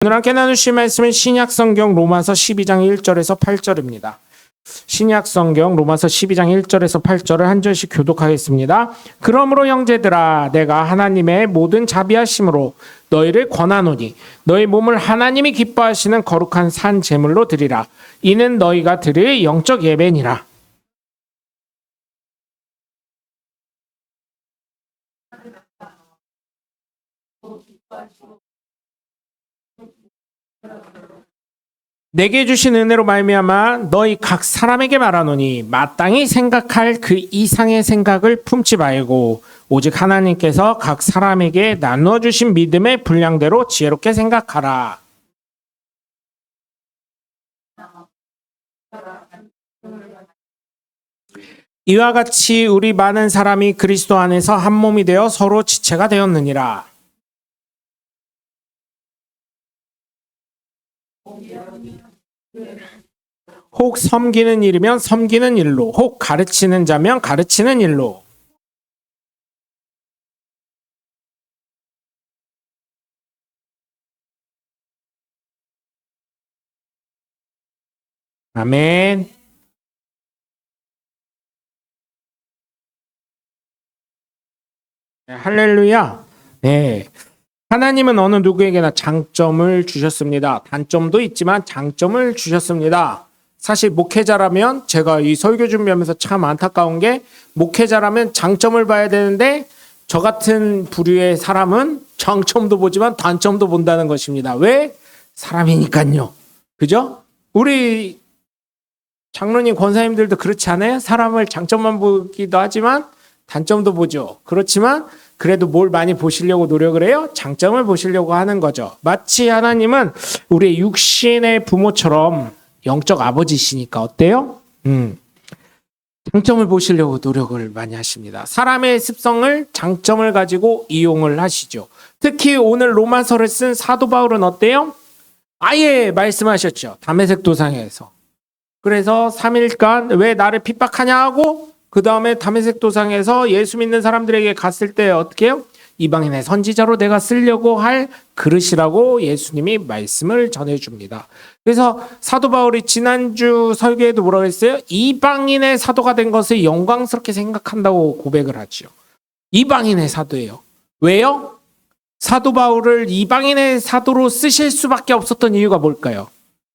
오늘 함께 나누실 말씀은 신약성경 로마서 12장 1절에서 8절입니다. 신약성경 로마서 12장 1절에서 8절을 한 절씩 교독하겠습니다. 그러므로 형제들아 내가 하나님의 모든 자비하심으로 너희를 권하노니 너희 몸을 하나님이 기뻐하시는 거룩한 산 제물로 드리라. 이는 너희가 드릴 영적 예배니라. 내게 주신 은혜로 말미암아 너희 각 사람에게 말하노니 마땅히 생각할 그 이상의 생각을 품지 말고 오직 하나님께서 각 사람에게 나누어 주신 믿음의 분량대로 지혜롭게 생각하라. 이와 같이 우리 많은 사람이 그리스도 안에서 한 몸이 되어 서로 지체가 되었느니라. 혹 섬기는 일이면 섬기는 일로, 혹 가르치는 자면 가르치는 일로. 아멘. 네, 할렐루야. 네. 하나님은 어느 누구에게나 장점을 주셨습니다. 단점도 있지만 장점을 주셨습니다. 사실 목회자라면 제가 이 설교 준비하면서 참 안타까운 게 목회자라면 장점을 봐야 되는데 저 같은 부류의 사람은 장점도 보지만 단점도 본다는 것입니다. 왜? 사람이니까요. 그죠? 우리 장로님 권사님들도 그렇지 않아요? 사람을 장점만 보기도 하지만 단점도 보죠. 그렇지만 그래도 뭘 많이 보시려고 노력을 해요? 장점을 보시려고 하는 거죠. 마치 하나님은 우리 육신의 부모처럼 영적 아버지시니까 어때요? 장점을 보시려고 노력을 많이 하십니다. 사람의 습성을 장점을 가지고 이용을 하시죠. 특히 오늘 로마서를 쓴 사도 바울은 어때요? 아예 말씀하셨죠. 다메섹 도상에서. 그래서 3일간 왜 나를 핍박하냐 하고 그 다음에 다메섹 도상에서 예수 믿는 사람들에게 갔을 때 어떻게 해요? 이방인의 선지자로 내가 쓰려고 할 그릇이라고 예수님이 말씀을 전해줍니다. 그래서 사도 바울이 지난주 설교에도 뭐라고 했어요? 이방인의 사도가 된 것을 영광스럽게 생각한다고 고백을 하죠. 이방인의 사도예요. 왜요? 사도 바울을 이방인의 사도로 쓰실 수밖에 없었던 이유가 뭘까요?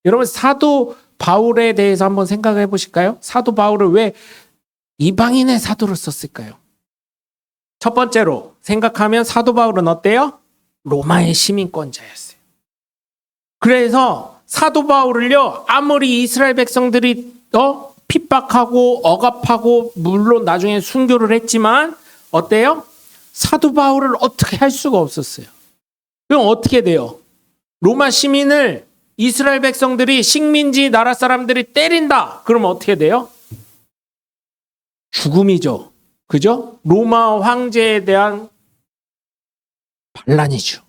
여러분 사도 바울에 대해서 한번 생각해 보실까요? 사도 바울을 왜 이방인의 사도로 썼을까요? 첫 번째로 생각하면 사도 바울은 어때요? 로마의 시민권자였어요. 그래서 사도 바울을요, 아무리 이스라엘 백성들이 핍박하고 억압하고 물론 나중에 순교를 했지만 어때요? 사도 바울을 어떻게 할 수가 없었어요. 그럼 어떻게 돼요? 로마 시민을 이스라엘 백성들이 식민지 나라 사람들이 때린다. 그럼 어떻게 돼요? 죽음이죠. 그죠? 로마 황제에 대한 반란이죠.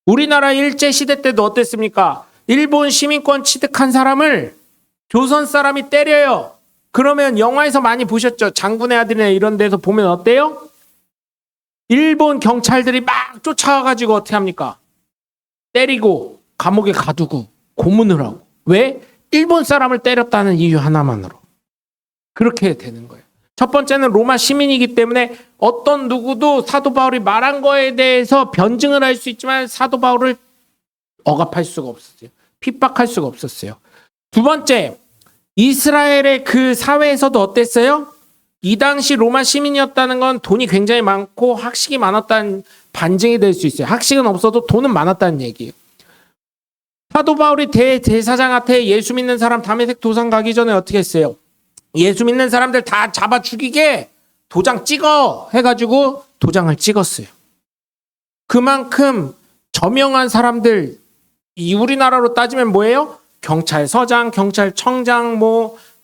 우리나라 일제시대 때도 어땠습니까? 일본 시민권 취득한 사람을 조선 사람이 때려요. 그러면 영화에서 많이 보셨죠? 장군의 아들이나 이런 데서 보면 어때요? 일본 경찰들이 막 쫓아와가지고 어떻게 합니까? 때리고 감옥에 가두고 고문을 하고. 왜? 일본 사람을 때렸다는 이유 하나만으로. 그렇게 되는 거예요. 첫 번째는 로마 시민이기 때문에 어떤 누구도 사도 바울이 말한 거에 대해서 변증을 할 수 있지만 사도 바울을 억압할 수가 없었어요. 핍박할 수가 없었어요. 두 번째, 이스라엘의 그 사회에서도 어땠어요? 이 당시 로마 시민이었다는 건 돈이 굉장히 많고 학식이 많았다는 반증이 될 수 있어요. 학식은 없어도 돈은 많았다는 얘기예요. 사도 바울이 대제사장한테 예수 믿는 사람 다메섹 도상 가기 전에 어떻게 했어요? 예수 믿는 사람들 다 잡아 죽이게 도장 찍어 해가지고 도장을 찍었어요. 그만큼 저명한 사람들, 이 우리나라로 따지면 뭐예요? 경찰서장, 경찰청장,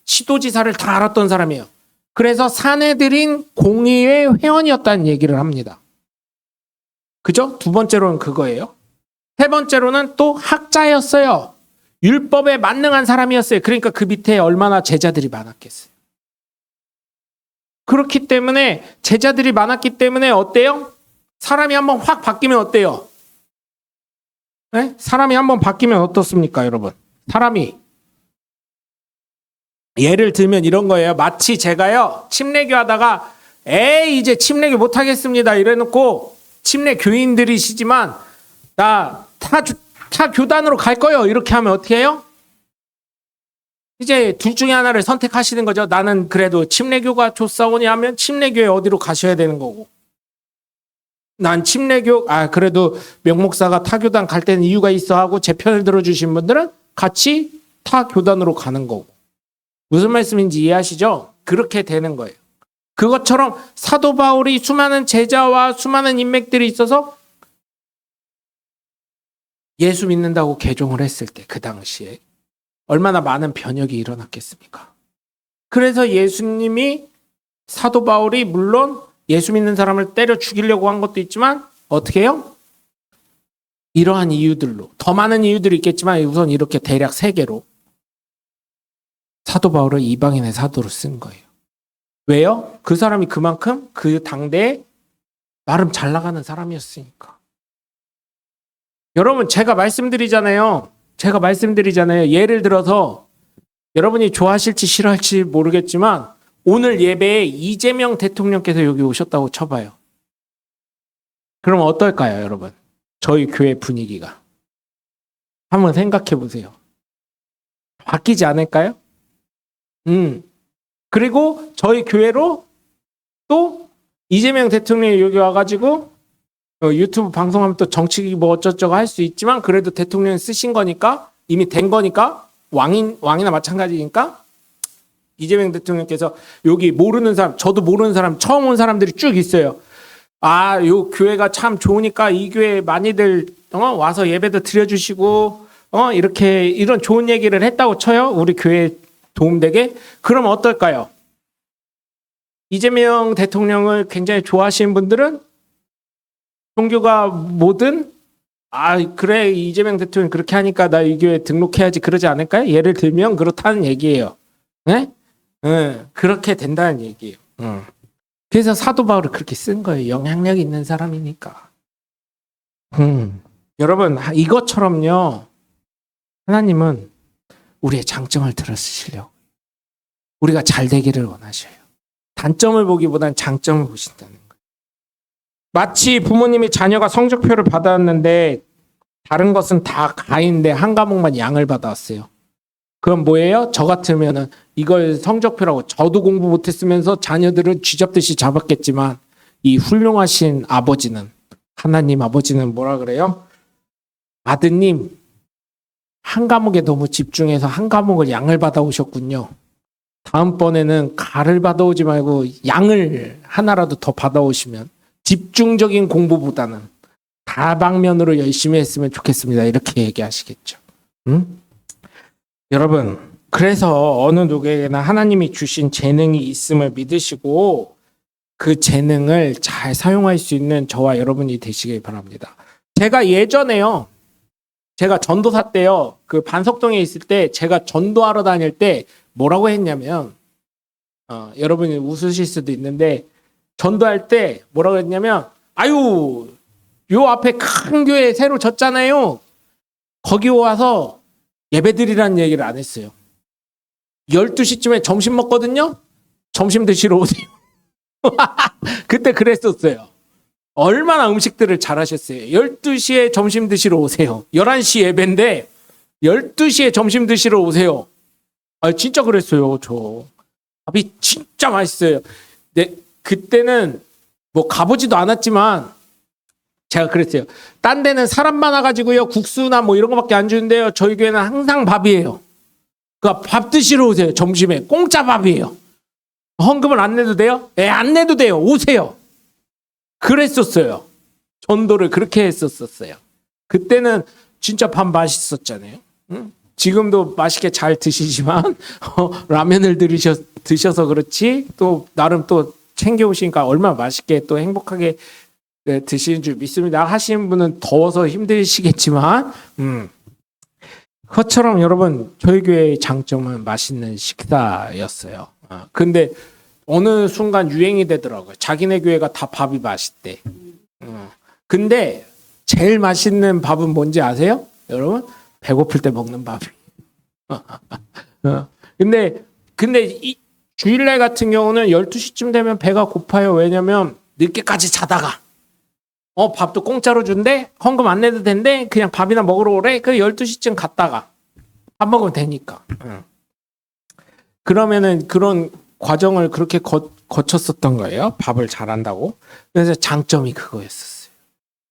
시도지사를 다 알았던 사람이에요. 그래서 사내들인 공의회 회원이었다는 얘기를 합니다. 그죠? 두 번째로는 그거예요. 세 번째로는 또 학자였어요. 율법에 만능한 사람이었어요. 그러니까 그 밑에 얼마나 제자들이 많았겠어요. 그렇기 때문에 제자들이 많았기 때문에 어때요? 사람이 한번 확 바뀌면 어때요? 네? 사람이 한번 바뀌면 어떻습니까, 여러분? 사람이 예를 들면 이런 거예요. 마치 제가요 침례교 하다가 이제 침례교 못 하겠습니다 이래놓고 침례 교인들이시지만 나 타 교단으로 갈 거예요 이렇게 하면 어떻게 해요? 이제 둘 중에 하나를 선택하시는 거죠. 나는 그래도 침례교가 좋사오니 하면 침례교에 어디로 가셔야 되는 거고, 난 침례교 그래도 명목사가 타 교단 갈 때는 이유가 있어 하고 제 편을 들어주신 분들은 같이 타 교단으로 가는 거고. 무슨 말씀인지 이해하시죠? 그렇게 되는 거예요. 그것처럼 사도 바울이 수많은 제자와 수많은 인맥들이 있어서 예수 믿는다고 개종을 했을 때 그 당시에 얼마나 많은 변혁이 일어났겠습니까? 그래서 예수님이 사도 바울이 물론 예수 믿는 사람을 때려 죽이려고 한 것도 있지만 어떻게 해요? 이러한 이유들로, 더 많은 이유들이 있겠지만 우선 이렇게 대략 3개로 사도 바울을 이방인의 사도로 쓴 거예요. 왜요? 그 사람이 그만큼 그 당대에 나름 잘 나가는 사람이었으니까. 여러분 제가 말씀드리잖아요. 예를 들어서 여러분이 좋아하실지 싫어할지 모르겠지만 오늘 예배에 이재명 대통령께서 여기 오셨다고 쳐봐요. 그럼 어떨까요, 여러분? 저희 교회 분위기가. 한번 생각해 보세요. 바뀌지 않을까요? 그리고 저희 교회로 또 이재명 대통령이 여기 와가지고 유튜브 방송하면 또 정치 뭐 어쩌저쩌고 할 수 있지만 그래도 대통령이 쓰신 거니까 이미 된 거니까 왕이나 마찬가지니까 이재명 대통령께서 여기 모르는 사람, 저도 모르는 사람, 처음 온 사람들이 쭉 있어요. 요 교회가 참 좋으니까 이 교회 많이들 와서 예배도 드려주시고 이렇게 이런 좋은 얘기를 했다고 쳐요. 우리 교회 도움되게. 그럼 어떨까요? 이재명 대통령을 굉장히 좋아하시는 분들은 종교가 뭐든 그래 이재명 대통령이 그렇게 하니까 나 이 교회 등록해야지 그러지 않을까요? 예를 들면 그렇다는 얘기예요. 네? 그렇게 된다는 얘기예요. 그래서 사도 바울을 그렇게 쓴 거예요. 영향력 있는 사람이니까. 여러분 이것처럼요. 하나님은 우리의 장점을 들어쓰시려고. 우리가 잘 되기를 원하셔요. 단점을 보기보단 장점을 보신다는 거예요. 마치 부모님이 자녀가 성적표를 받았는데 다른 것은 다 가인데 한 과목만 양을 받아왔어요. 그럼 뭐예요? 저 같으면은 이걸 성적표라고 저도 공부 못했으면서 자녀들은 쥐잡듯이 잡았겠지만 이 훌륭하신 아버지는, 하나님 아버지는 뭐라 그래요? 아드님 한 과목에 너무 집중해서 한 과목을 양을 받아오셨군요. 다음번에는 가를 받아오지 말고 양을 하나라도 더 받아오시면 집중적인 공부보다는 다방면으로 열심히 했으면 좋겠습니다. 이렇게 얘기하시겠죠. 여러분, 그래서 어느 누구에게나 하나님이 주신 재능이 있음을 믿으시고 그 재능을 잘 사용할 수 있는 저와 여러분이 되시길 바랍니다. 제가 예전에요. 제가 전도사 때요. 그 반석동에 있을 때 제가 전도하러 다닐 때 뭐라고 했냐면 여러분이 웃으실 수도 있는데 전도할 때 뭐라고 했냐면 요 앞에 큰 교회 새로 졌잖아요. 거기 와서 예배드리라는 얘기를 안 했어요. 12시쯤에 점심 먹거든요. 점심 드시러 오세요. 그때 그랬었어요. 얼마나 음식들을 잘하셨어요. 12시에 점심 드시러 오세요. 11시 예배인데 12시에 점심 드시러 오세요. 진짜 그랬어요. 저 밥이 진짜 맛있어요. 네, 그때는 뭐 가보지도 않았지만 제가 그랬어요. 딴 데는 사람 많아가지고요 국수나 뭐 이런 거밖에 안 주는데요. 저희 교회는 항상 밥이에요. 그러니까 밥 드시러 오세요. 점심에 공짜 밥이에요. 헌금을 안 내도 돼요? 네, 안 내도 돼요. 오세요. 그랬었어요. 전도를 그렇게 했었어요. 그때는 진짜 밥 맛있었잖아요. 응? 지금도 맛있게 잘 드시지만 라면을 드셔서 그렇지 또 나름 또 챙겨 오시니까 얼마나 맛있게 또 행복하게 드시는 줄 믿습니다. 하시는 분은 더워서 힘드시겠지만 그것처럼 여러분 저희 교회의 장점은 맛있는 식사였어요. 근데 어느 순간 유행이 되더라고요. 자기네 교회가 다 밥이 맛있대. 근데 제일 맛있는 밥은 뭔지 아세요? 여러분? 배고플 때 먹는 밥이. 근데 이 주일날 같은 경우는 12시쯤 되면 배가 고파요. 왜냐면 늦게까지 자다가 밥도 공짜로 준대. 헌금 안 내도 된대. 그냥 밥이나 먹으러 오래. 그 12시쯤 갔다가 밥 먹으면 되니까. 그러면은 그런 과정을 그렇게 거쳤었던 거예요. 밥을 잘한다고. 그래서 장점이 그거였었어요.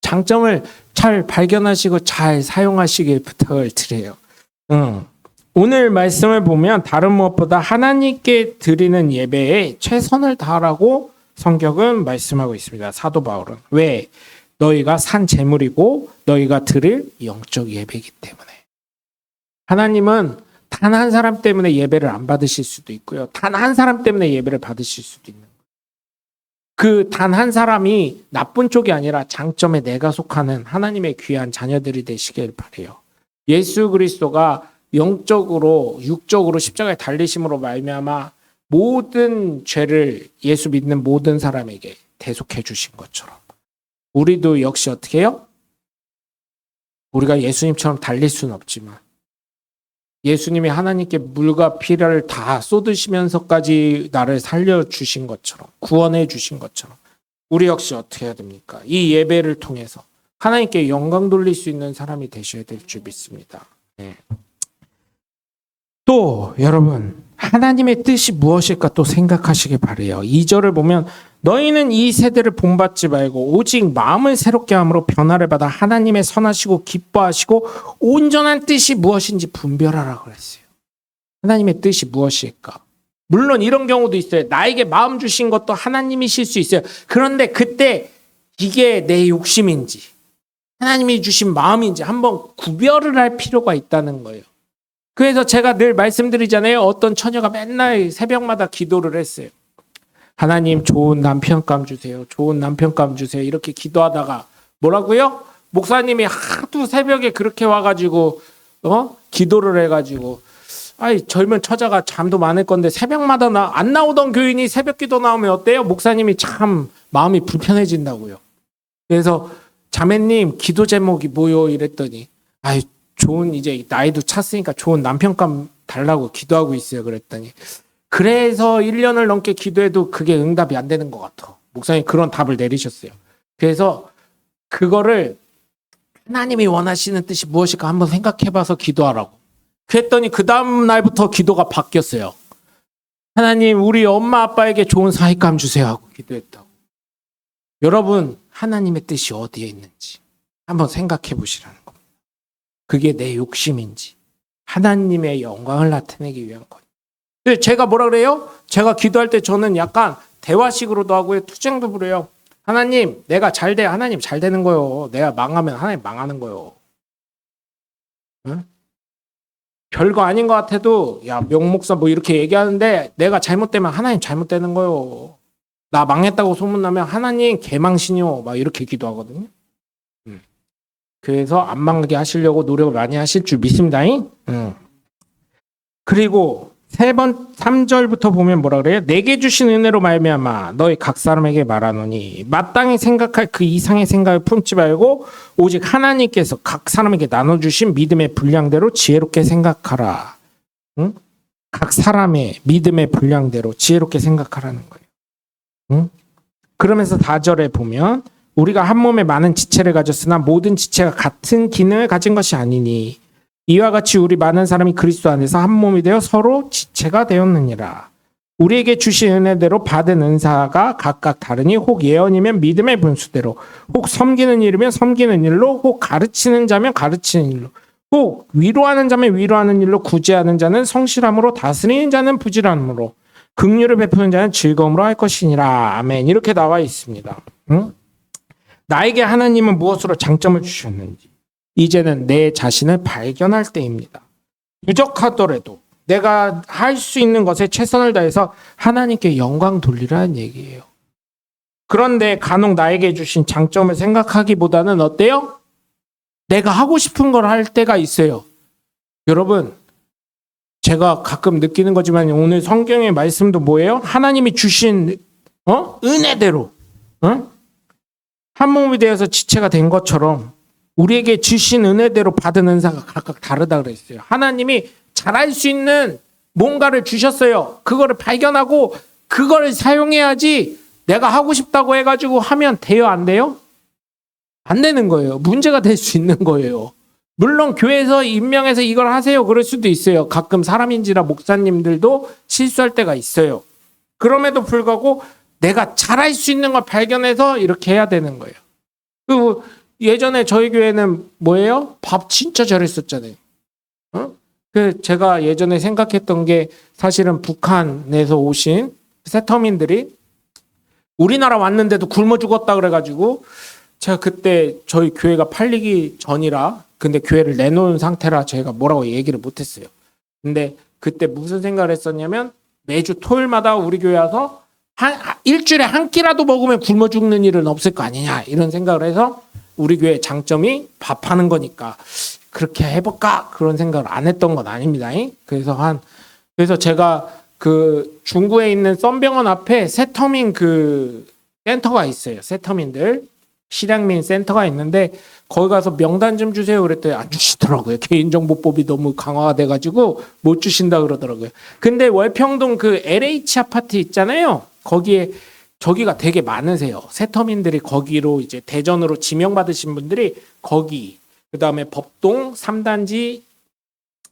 장점을 잘 발견하시고 잘 사용하시길 부탁을 드려요. 오늘 말씀을 보면 다른 무엇보다 하나님께 드리는 예배에 최선을 다하라고 성경은 말씀하고 있습니다. 사도 바울은. 왜? 너희가 산 제물이고 너희가 드릴 영적 예배이기 때문에. 하나님은 단 한 사람 때문에 예배를 안 받으실 수도 있고요. 단 한 사람 때문에 예배를 받으실 수도 있는 거예요. 그 단 한 사람이 나쁜 쪽이 아니라 장점에 내가 속하는 하나님의 귀한 자녀들이 되시길 바라요. 예수 그리스도가 영적으로 육적으로 십자가에 달리심으로 말미암아 모든 죄를 예수 믿는 모든 사람에게 대속해 주신 것처럼 우리도 역시 어떻게 해요? 우리가 예수님처럼 달릴 수는 없지만 예수님이 하나님께 물과 피를 다 쏟으시면서까지 나를 살려주신 것처럼 구원해 주신 것처럼 우리 역시 어떻게 해야 됩니까? 이 예배를 통해서 하나님께 영광 돌릴 수 있는 사람이 되셔야 될 줄 믿습니다. 네. 또 여러분 하나님의 뜻이 무엇일까 또 생각하시길 바라요. 2절을 보면 너희는 이 세대를 본받지 말고 오직 마음을 새롭게 함으로 변화를 받아 하나님의 선하시고 기뻐하시고 온전한 뜻이 무엇인지 분별하라 그랬어요. 하나님의 뜻이 무엇일까? 물론 이런 경우도 있어요. 나에게 마음 주신 것도 하나님이실 수 있어요. 그런데 그때 이게 내 욕심인지 하나님이 주신 마음인지 한번 구별을 할 필요가 있다는 거예요. 그래서 제가 늘 말씀드리잖아요. 어떤 처녀가 맨날 새벽마다 기도를 했어요. 하나님 좋은 남편감 주세요. 좋은 남편감 주세요. 이렇게 기도하다가 뭐라고요? 목사님이 하도 새벽에 그렇게 와가지고 기도를 해가지고 젊은 처자가 잠도 많을 건데 새벽마다 안 나오던 교인이 새벽 기도 나오면 어때요? 목사님이 참 마음이 불편해진다고요. 그래서 자매님 기도 제목이 뭐요? 이랬더니 좋은 이제 나이도 찼으니까 좋은 남편감 달라고 기도하고 있어요. 그랬더니 그래서 1년을 넘게 기도해도 그게 응답이 안 되는 것 같아. 목사님 그런 답을 내리셨어요. 그래서 그거를 하나님이 원하시는 뜻이 무엇일까 한번 생각해봐서 기도하라고. 그랬더니 그 다음 날부터 기도가 바뀌었어요. 하나님 우리 엄마 아빠에게 좋은 사익감 주세요 하고 기도했다고. 여러분 하나님의 뜻이 어디에 있는지 한번 생각해 보시라는 겁니다. 그게 내 욕심인지 하나님의 영광을 나타내기 위한 것. 제가 뭐라 그래요? 제가 기도할 때 저는 약간 대화식으로도 하고요. 투쟁도 부려요. 하나님 내가 잘 돼. 하나님 잘 되는 거요. 내가 망하면 하나님 망하는 거요. 응? 별거 아닌 것 같아도 야 명목사 뭐 이렇게 얘기하는데 내가 잘못되면 하나님 잘못되는 거요. 나 망했다고 소문나면 하나님 개망신이요. 막 이렇게 기도하거든요. 그래서 안 망하게 하시려고 노력을 많이 하실 줄 믿습니다. 그리고 3절부터 보면 뭐라 그래요? 내게 주신 은혜로 말미암아 너희 각 사람에게 말하노니 마땅히 생각할 그 이상의 생각을 품지 말고 오직 하나님께서 각 사람에게 나눠주신 믿음의 분량대로 지혜롭게 생각하라. 응? 각 사람의 믿음의 분량대로 지혜롭게 생각하라는 거예요. 그러면서 4절에 보면 우리가 한 몸에 많은 지체를 가졌으나 모든 지체가 같은 기능을 가진 것이 아니니 이와 같이 우리 많은 사람이 그리스도 안에서 한 몸이 되어 서로 지체가 되었느니라. 우리에게 주신 은혜대로 받은 은사가 각각 다르니 혹 예언이면 믿음의 분수대로, 혹 섬기는 일이면 섬기는 일로, 혹 가르치는 자면 가르치는 일로, 혹 위로하는 자면 위로하는 일로, 구제하는 자는 성실함으로, 다스리는 자는 부지런함으로, 긍휼을 베푸는 자는 즐거움으로 할 것이니라. 아멘. 이렇게 나와 있습니다. 나에게 하나님은 무엇으로 장점을 주셨는지 이제는 내 자신을 발견할 때입니다. 부족하더라도 내가 할 수 있는 것에 최선을 다해서 하나님께 영광 돌리라는 얘기예요. 그런데 간혹 나에게 주신 장점을 생각하기보다는 어때요? 내가 하고 싶은 걸 할 때가 있어요. 여러분, 제가 가끔 느끼는 거지만 오늘 성경의 말씀도 뭐예요? 하나님이 주신 은혜대로 한 몸이 되어서 지체가 된 것처럼 우리에게 주신 은혜대로 받은 은사가 각각 다르다 그랬어요. 하나님이 잘할 수 있는 뭔가를 주셨어요. 그거를 발견하고 그거를 사용해야지 내가 하고 싶다고 해가지고 하면 돼요, 안 돼요? 안 되는 거예요. 문제가 될 수 있는 거예요. 물론 교회에서 임명해서 이걸 하세요. 그럴 수도 있어요. 가끔 사람인지라 목사님들도 실수할 때가 있어요. 그럼에도 불구하고 내가 잘할 수 있는 걸 발견해서 이렇게 해야 되는 거예요. 그리고 예전에 저희 교회는 뭐예요? 밥 진짜 잘했었잖아요. 제가 예전에 생각했던 게 사실은 북한에서 오신 세터민들이 우리나라 왔는데도 굶어 죽었다 그래가지고 제가 그때 저희 교회가 팔리기 전이라 근데 교회를 내놓은 상태라 제가 뭐라고 얘기를 못했어요. 근데 그때 무슨 생각을 했었냐면 매주 토요일마다 우리 교회 와서 일주일에 한 끼라도 먹으면 굶어 죽는 일은 없을 거 아니냐 이런 생각을 해서 우리 교회 장점이 밥하는 거니까 그렇게 해볼까 그런 생각을 안 했던 건 아닙니다. 그래서 제가 그 중구에 있는 썬병원 앞에 세터민 그 센터가 있어요. 세터민들 실향민 센터가 있는데 거기 가서 명단 좀 주세요 그랬더니 안 주시더라고요. 개인정보법이 너무 강화가 돼가지고 못 주신다 그러더라고요. 근데 월평동 그 LH 아파트 있잖아요. 거기에 저기가 되게 많으세요. 세터민들이 거기로 이제 대전으로 지명받으신 분들이 거기 그다음에 법동 3단지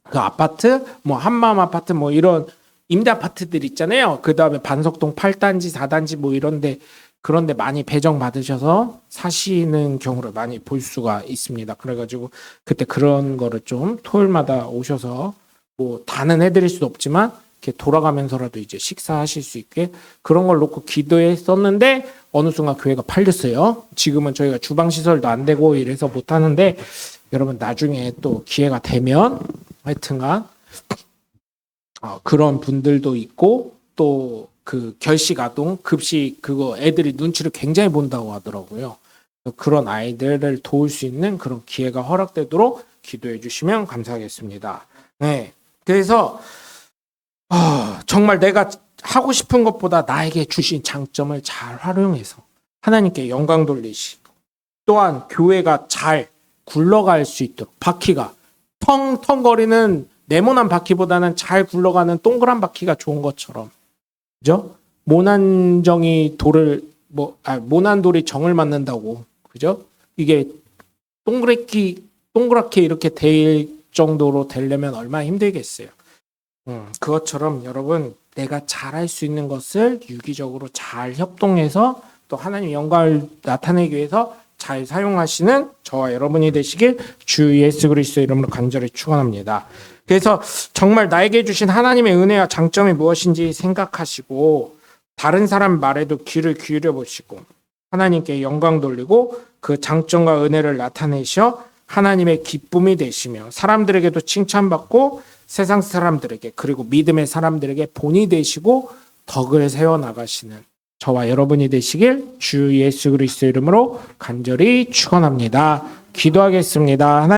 그 아파트 뭐 한마음 아파트 뭐 이런 임대 아파트들 있잖아요. 그다음에 반석동 8단지 4단지 뭐 이런데 그런데 많이 배정 받으셔서 사시는 경우를 많이 볼 수가 있습니다. 그래가지고 그때 그런 거를 좀 토요일마다 오셔서 뭐 다는 해드릴 수도 없지만 이렇게 돌아가면서라도 이제 식사하실 수 있게 그런 걸 놓고 기도했었는데 어느 순간 교회가 팔렸어요. 지금은 저희가 주방 시설도 안 되고 이래서 못 하는데 여러분 나중에 또 기회가 되면 하여튼간 그런 분들도 있고 또 그 결식 아동 급식 그거 애들이 눈치를 굉장히 본다고 하더라고요. 그런 아이들을 도울 수 있는 그런 기회가 허락되도록 기도해 주시면 감사하겠습니다. 네, 그래서 정말 내가 하고 싶은 것보다 나에게 주신 장점을 잘 활용해서 하나님께 영광 돌리시고 또한 교회가 잘 굴러갈 수 있도록 바퀴가 텅텅거리는 네모난 바퀴보다는 잘 굴러가는 동그란 바퀴가 좋은 것처럼 그죠? 모난 돌이 정을 맞는다고 그죠? 이게 동그랗게 이렇게 될 정도로 되려면 얼마나 힘들겠어요. 그것처럼 여러분 내가 잘할 수 있는 것을 유기적으로 잘 협동해서 또 하나님의 영광을 나타내기 위해서 잘 사용하시는 저와 여러분이 되시길 주 예수 그리스도의 이름으로 간절히 축원합니다. 그래서 정말 나에게 주신 하나님의 은혜와 장점이 무엇인지 생각하시고 다른 사람 말에도 귀를 기울여 보시고 하나님께 영광 돌리고 그 장점과 은혜를 나타내셔 하나님의 기쁨이 되시며 사람들에게도 칭찬받고 세상 사람들에게 그리고 믿음의 사람들에게 본이 되시고 덕을 세워나가시는 저와 여러분이 되시길 주 예수 그리스도 이름으로 간절히 축원합니다. 기도하겠습니다.